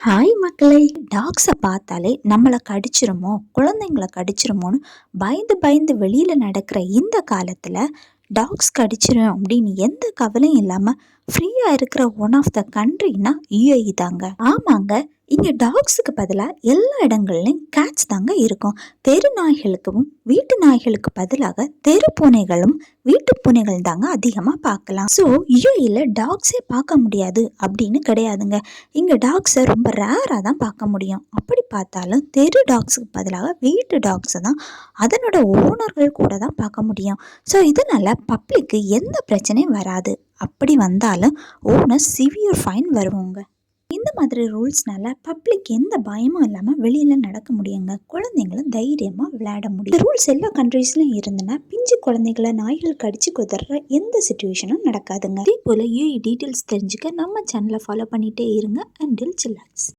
Hi மக்களே! Tax பார்த்தாலே நம்மள கடிச்சிருமோ, குழந்தைங்கள கடிச்சிருமோன்னு பயந்து பயந்து வெளியில நடக்கிற இந்த காலத்துல, டாக்ஸ் கடிச்சிரும் அப்படின்னு எந்த கவலையும் இல்லாம ஃப்ரீயா இருக்கிற ஒன் ஆஃப் த கண்ட்ரினா UAE தாங்க. ஆமாங்க. இங்க டாக்ஸுக்கு பதிலா எல்லா இடங்கள்லயும் கேட்ஸ் தாங்க இருக்கும். தெரு நாய்களுக்கும், வீட்டு நாய்களுக்கு பதிலாக தெரு பூனைகளும், வீட்டு பூனைகள் தாங்க அதிகமா பார்க்கலாம். ஸோ UAEல டாக்ஸே பார்க்க முடியாது அப்படின்னு கிடையாதுங்க. இங்கே டாக்ஸை ரொம்ப ரேராக தான் பார்க்க முடியும். அப்படி பார்த்தாலும் தெரு டாக்ஸுக்கு பதிலாக வீட்டு டாக்ஸை தான் அதனோட ஓனர்கள் கூட தான் பார்க்க முடியும். ஸோ இதனால் பப்ளிக்கு எந்த பிரச்சனையும் வராது. அப்படி வந்தாலும் ஓனர் சிவியர் ஃபைன் வருவாங்க. இந்த மாதிரி ரூல்ஸ்னால பப்ளிக் எந்த பயமும் இல்லாமல் வெளியில் நடக்க முடியுங்க. குழந்தைங்களும் தைரியமாக விளையாட முடியும். இந்த ரூல்ஸ் எல்லா கண்ட்ரீஸ்லையும் இருந்ததுன்னா பிஞ்சு குழந்தைகளை நாய்கள் கடிச்சு குதற எந்த சுச்சுவேஷனும் நடக்காதுங்க. அதே போல் UAE டீட்டெயில்ஸ் தெரிஞ்சுக்க நம்ம சேனலை ஃபாலோ பண்ணிகிட்டே இருங்க. Until chillax.